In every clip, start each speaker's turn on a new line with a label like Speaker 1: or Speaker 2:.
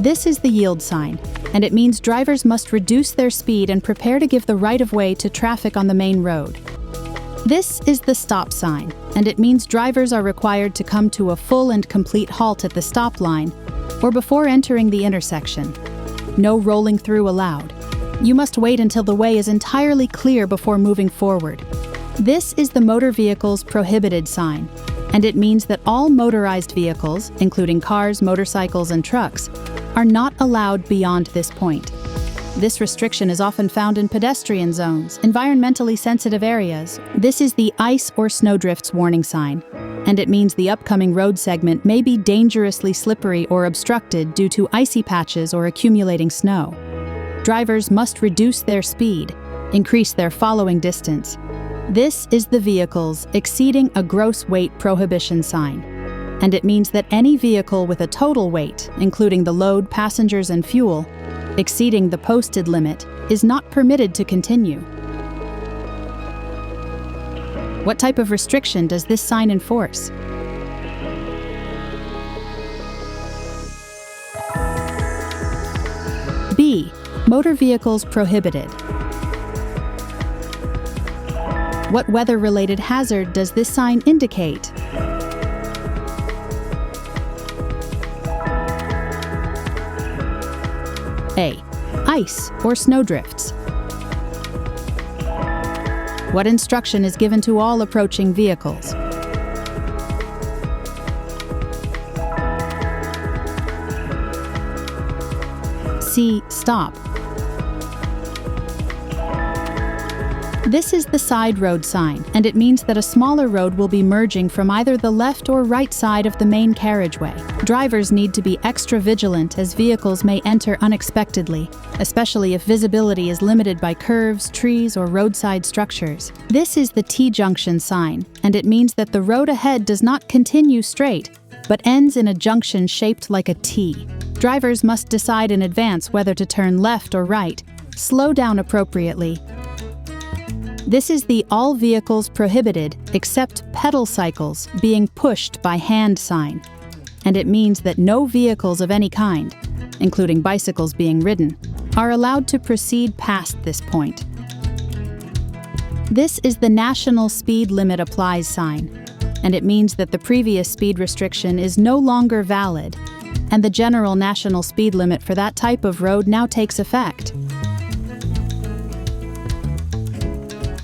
Speaker 1: This is the yield sign, and it means drivers must reduce their speed and prepare to give the right-of-way to traffic on the main road. This is the stop sign, and it means drivers are required to come to a full and complete halt at the stop line or before entering the intersection. No rolling through allowed. You must wait until the way is entirely clear before moving forward. This is the motor vehicle's prohibited sign, and it means that all motorized vehicles, including cars, motorcycles, and trucks, are not allowed beyond this point. This restriction is often found in pedestrian zones, environmentally sensitive areas. This is the ice or snowdrifts warning sign, and it means the upcoming road segment may be dangerously slippery or obstructed due to icy patches or accumulating snow. Drivers must reduce their speed, increase their following distance. This is the vehicle's exceeding a gross weight prohibition sign, and it means that any vehicle with a total weight, including the load, passengers, and fuel, exceeding the posted limit, is not permitted to continue. What type of restriction does this sign enforce? B. Motor vehicles prohibited. What weather-related hazard does this sign indicate? A. Ice or snowdrifts. What instruction is given to all approaching vehicles? C. Stop. This is the side road sign, and it means that a smaller road will be merging from either the left or right side of the main carriageway. Drivers need to be extra vigilant as vehicles may enter unexpectedly, especially if visibility is limited by curves, trees, or roadside structures. This is the T-junction sign, and it means that the road ahead does not continue straight, but ends in a junction shaped like a T. Drivers must decide in advance whether to turn left or right, slow down appropriately. This is the all vehicles prohibited except pedal cycles being pushed by hand sign, and it means that no vehicles of any kind, including bicycles being ridden, are allowed to proceed past this point. This is the national speed limit applies sign, and it means that the previous speed restriction is no longer valid, and the general national speed limit for that type of road now takes effect.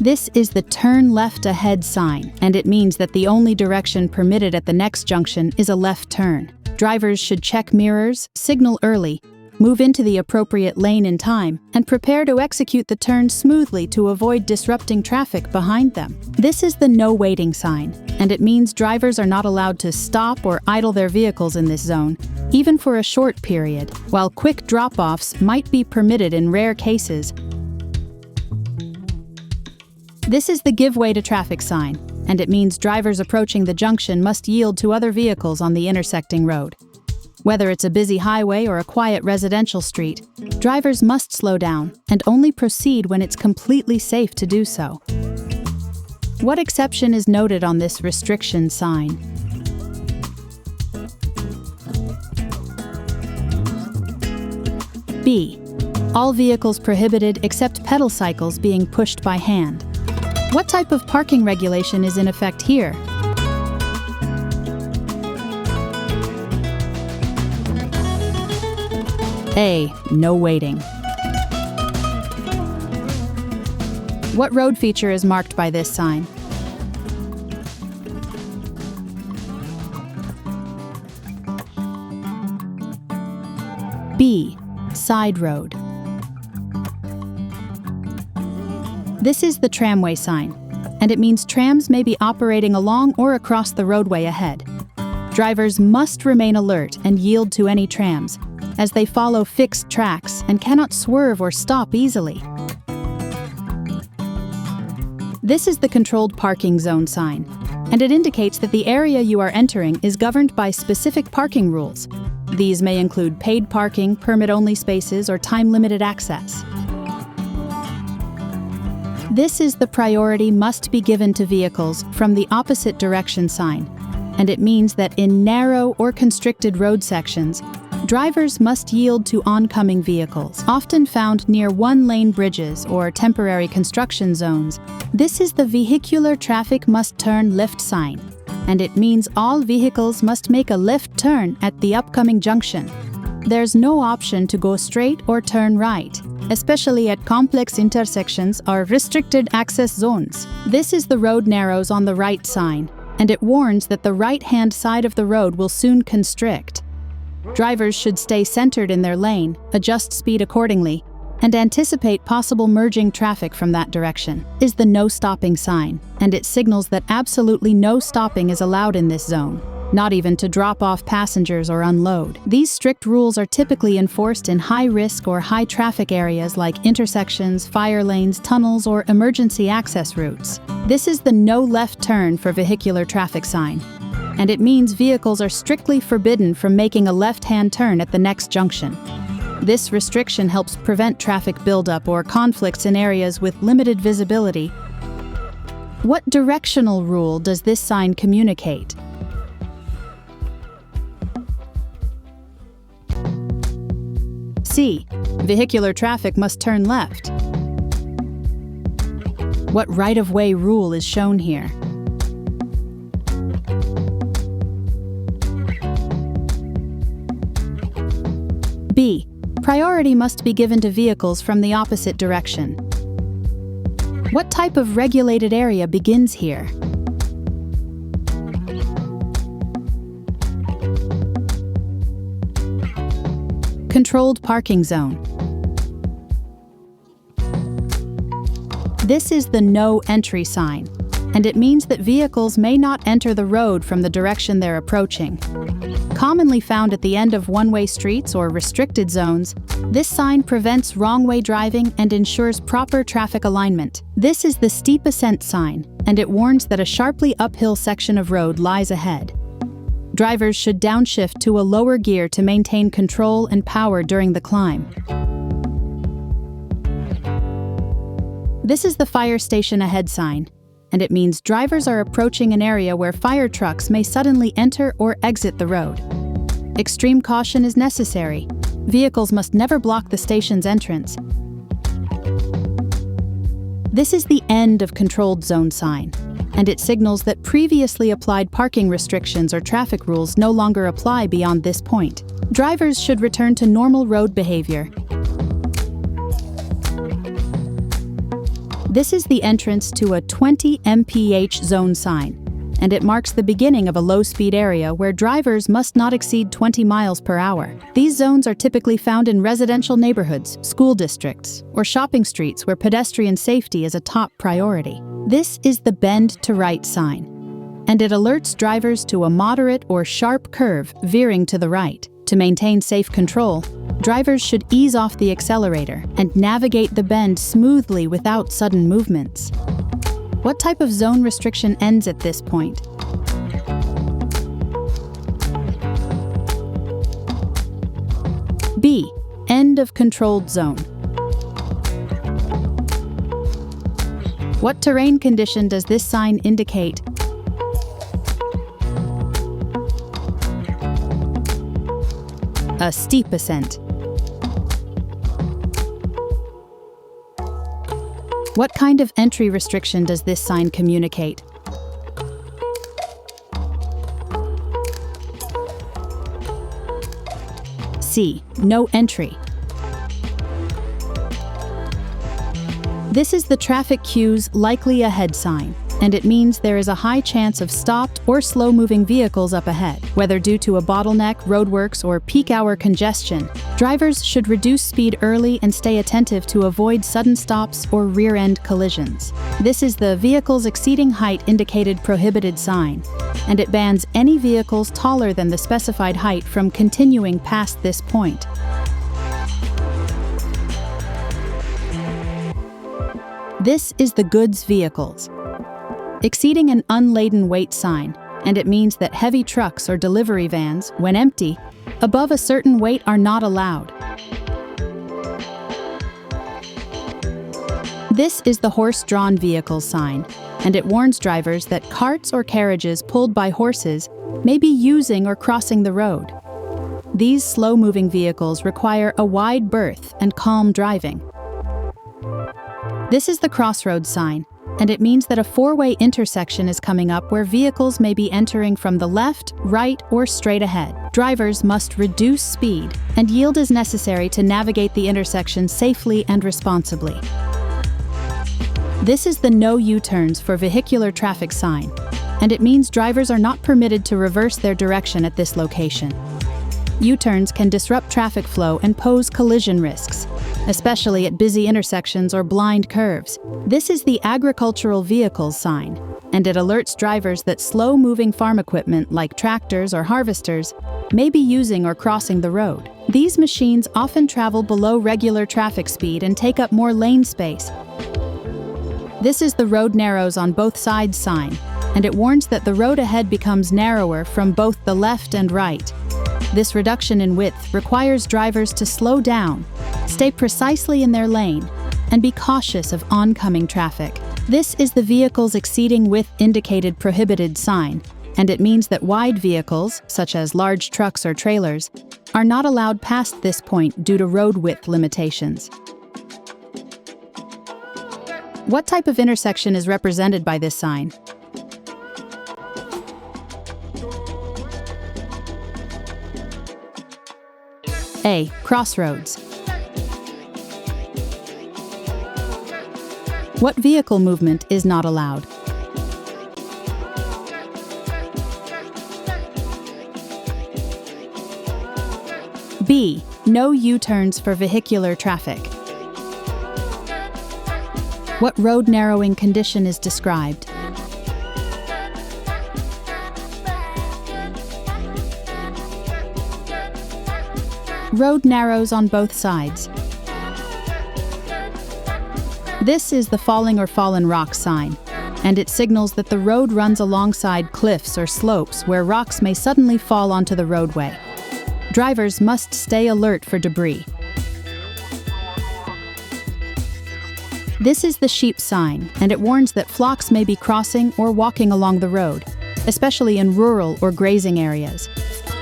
Speaker 1: This is the turn left ahead sign, and it means that the only direction permitted at the next junction is a left turn. Drivers should check mirrors, signal early, move into the appropriate lane in time, and prepare to execute the turn smoothly to avoid disrupting traffic behind them. This is the no waiting sign, and it means drivers are not allowed to stop or idle their vehicles in this zone, even for a short period, while quick drop-offs might be permitted in rare cases. This is the give way to traffic sign, and it means drivers approaching the junction must yield to other vehicles on the intersecting road. Whether it's a busy highway or a quiet residential street, drivers must slow down and only proceed when it's completely safe to do so. What exception is noted on this restriction sign? B. All vehicles prohibited except pedal cycles being pushed by hand. What type of parking regulation is in effect here? A. No waiting. What road feature is marked by this sign? B. Side road. This is the tramway sign, and it means trams may be operating along or across the roadway ahead. Drivers must remain alert and yield to any trams, as they follow fixed tracks and cannot swerve or stop easily. This is the controlled parking zone sign, and it indicates that the area you are entering is governed by specific parking rules. These may include paid parking, permit-only spaces, or time-limited access. This is the priority must be given to vehicles from the opposite direction sign, and it means that in narrow or constricted road sections, Drivers must yield to oncoming vehicles, often found near one-lane bridges or temporary construction zones. This is the vehicular traffic must turn left sign, and it means all vehicles must make a left turn at the upcoming junction. There's no option to go straight or turn right, especially at complex intersections or restricted access zones. This is the road narrows on the right sign, and it warns that the right-hand side of the road will soon constrict. Drivers should stay centered in their lane, adjust speed accordingly, and anticipate possible merging traffic from that direction. Is the no stopping sign, and it signals that absolutely no stopping is allowed in this zone, not even to drop off passengers or unload. These strict rules are typically enforced in high-risk or high-traffic areas like intersections, fire lanes, tunnels, or emergency access routes. This is the no left turn for vehicular traffic sign, and it means vehicles are strictly forbidden from making a left-hand turn at the next junction. This restriction helps prevent traffic buildup or conflicts in areas with limited visibility. What directional rule does this sign communicate? C. Vehicular traffic must turn left. What right-of-way rule is shown here? B. Priority must be given to vehicles from the opposite direction. What type of regulated area begins here? Controlled parking zone. This is the no entry sign, and it means that vehicles may not enter the road from the direction they're approaching. Commonly found at the end of one-way streets or restricted zones, this sign prevents wrong-way driving and ensures proper traffic alignment. This is the steep ascent sign, and it warns that a sharply uphill section of road lies ahead. Drivers should downshift to a lower gear to maintain control and power during the climb. This is the fire station ahead sign, and it means drivers are approaching an area where fire trucks may suddenly enter or exit the road. Extreme caution is necessary. Vehicles must never block the station's entrance. This is the end of controlled zone sign, and it signals that previously applied parking restrictions or traffic rules no longer apply beyond this point. Drivers should return to normal road behavior. This is the entrance to a 20 mph zone sign, and it marks the beginning of a low-speed area where drivers must not exceed 20 miles per hour. These zones are typically found in residential neighborhoods, school districts, or shopping streets where pedestrian safety is a top priority. This is the bend to right sign, and it alerts drivers to a moderate or sharp curve veering to the right. To maintain safe control, drivers should ease off the accelerator and navigate the bend smoothly without sudden movements. What type of zone restriction ends at this point? B. End of controlled zone. What terrain condition does this sign indicate? A steep ascent. What kind of entry restriction does this sign communicate? C. No entry. This is the traffic cue's likely ahead sign, and it means there is a high chance of stopped or slow-moving vehicles up ahead. Whether due to a bottleneck, roadworks, or peak hour congestion, drivers should reduce speed early and stay attentive to avoid sudden stops or rear-end collisions. This is the vehicles exceeding height indicated prohibited sign, and it bans any vehicles taller than the specified height from continuing past this point. This is the goods vehicles. Exceeding an unladen weight sign, and it means that heavy trucks or delivery vans, when empty, above a certain weight are not allowed. This is the horse-drawn vehicles sign, and it warns drivers that carts or carriages pulled by horses may be using or crossing the road. These slow-moving vehicles require a wide berth and calm driving. This is the crossroads sign, and it means that a four-way intersection is coming up where vehicles may be entering from the left, right, or straight ahead. Drivers must reduce speed and yield as necessary to navigate the intersection safely and responsibly. This is the no U-turns for vehicular traffic sign, and it means drivers are not permitted to reverse their direction at this location. U-turns can disrupt traffic flow and pose collision risks, especially at busy intersections or blind curves. This is the agricultural vehicles sign, and it alerts drivers that slow-moving farm equipment like tractors or harvesters may be using or crossing the road. These machines often travel below regular traffic speed and take up more lane space. This is the road narrows on both sides sign, and it warns that the road ahead becomes narrower from both the left and right. This reduction in width requires drivers to slow down, stay precisely in their lane, and be cautious of oncoming traffic. This is the vehicles exceeding width indicated prohibited sign, and it means that wide vehicles, such as large trucks or trailers, are not allowed past this point due to road width limitations. What type of intersection is represented by this sign? A. Crossroads. What vehicle movement is not allowed? B. No U-turns for vehicular traffic. What road narrowing condition is described? Road narrows on both sides. This is the falling or fallen rock sign, and it signals that the road runs alongside cliffs or slopes where rocks may suddenly fall onto the roadway. Drivers must stay alert for debris. This is the sheep sign, and it warns that flocks may be crossing or walking along the road, especially in rural or grazing areas.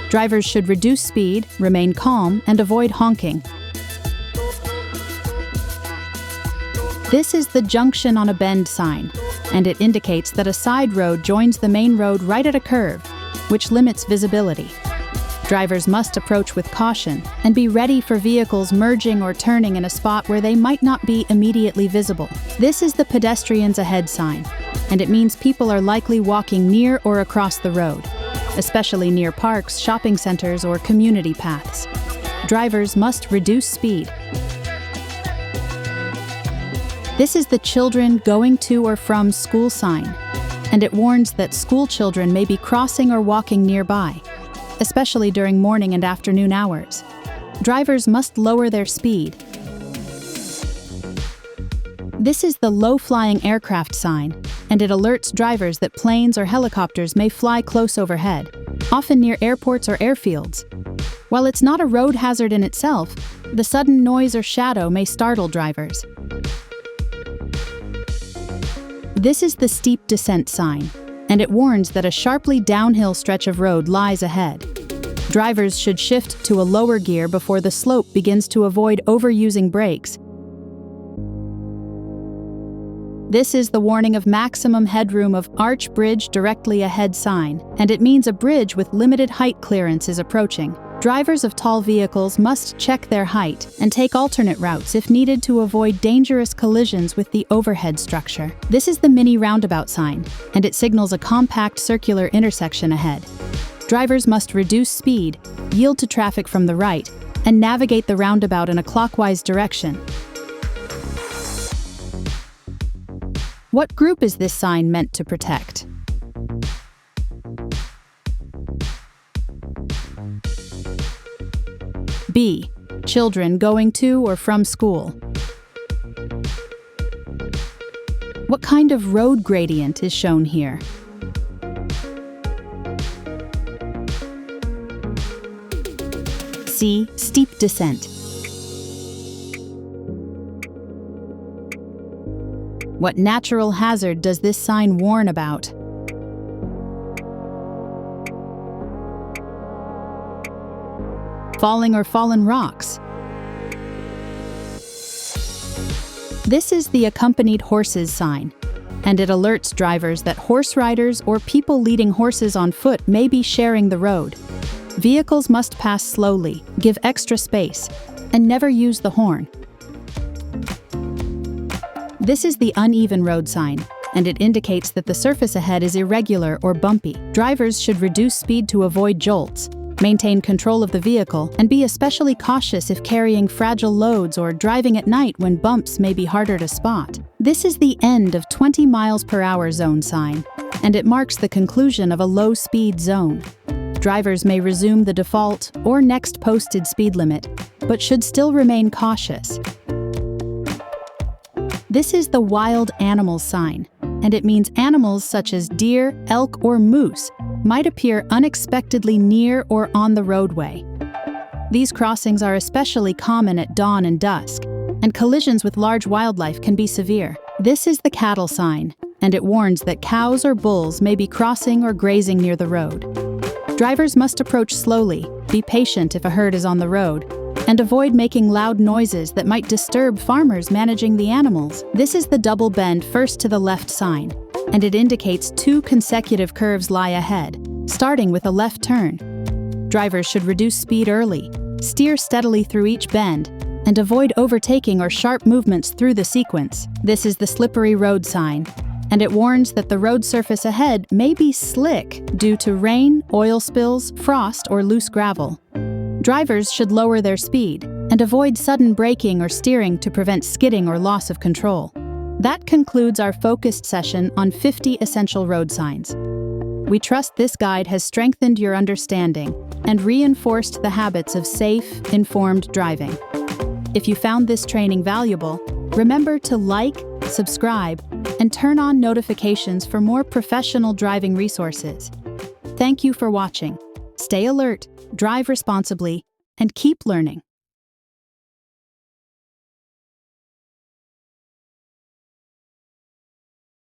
Speaker 1: Drivers should reduce speed, remain calm, and avoid honking. This is the junction on a bend sign, and it indicates that a side road joins the main road right at a curve, which limits visibility. Drivers must approach with caution and be ready for vehicles merging or turning in a spot where they might not be immediately visible. This is the pedestrians ahead sign, and it means people are likely walking near or across the road, especially near parks, shopping centers, or community paths. Drivers must reduce speed. This is the children going to or from school sign, and it warns that school children may be crossing or walking nearby, especially during morning and afternoon hours. Drivers must lower their speed. This is the low-flying aircraft sign, and it alerts drivers that planes or helicopters may fly close overhead, often near airports or airfields. While it's not a road hazard in itself, the sudden noise or shadow may startle drivers. This is the steep descent sign, and it warns that a sharply downhill stretch of road lies ahead. Drivers should shift to a lower gear before the slope begins to avoid overusing brakes. This is the warning of maximum headroom of arch bridge directly ahead sign, and it means a bridge with limited height clearance is approaching. Drivers of tall vehicles must check their height and take alternate routes if needed to avoid dangerous collisions with the overhead structure. This is the mini roundabout sign, and it signals a compact circular intersection ahead. Drivers must reduce speed, yield to traffic from the right, and navigate the roundabout in a clockwise direction. What group is this sign meant to protect? B. Children going to or from school. What kind of road gradient is shown here? C. Steep descent. What natural hazard does this sign warn about? falling or fallen rocks. This is the accompanied horses sign, and it alerts drivers that horse riders or people leading horses on foot may be sharing the road. Vehicles must pass slowly, give extra space, and never use the horn. This is the uneven road sign, and it indicates that the surface ahead is irregular or bumpy. Drivers should reduce speed to avoid jolts, maintain control of the vehicle, and be especially cautious if carrying fragile loads or driving at night when bumps may be harder to spot. This is the end of 20 miles per hour zone sign, and it marks the conclusion of a low-speed zone. Drivers may resume the default or next posted speed limit, but should still remain cautious. This is the wild animals sign, and it means animals such as deer, elk, or moose might appear unexpectedly near or on the roadway. These crossings are especially common at dawn and dusk, and collisions with large wildlife can be severe. This is the cattle sign, and it warns that cows or bulls may be crossing or grazing near the road. Drivers must approach slowly, be patient if a herd is on the road, and avoid making loud noises that might disturb farmers managing the animals. This is the double bend first to the left sign, and it indicates 2 consecutive curves lie ahead, starting with a left turn. Drivers should reduce speed early, steer steadily through each bend, and avoid overtaking or sharp movements through the sequence. This is the slippery road sign, and it warns that the road surface ahead may be slick due to rain, oil spills, frost, or loose gravel. Drivers should lower their speed and avoid sudden braking or steering to prevent skidding or loss of control. That concludes our focused session on 50 essential road signs. We trust this guide has strengthened your understanding and reinforced the habits of safe, informed driving. If you found this training valuable, remember to like, subscribe, and turn on notifications for more professional driving resources. Thank you for watching. Stay alert, drive responsibly, and keep learning.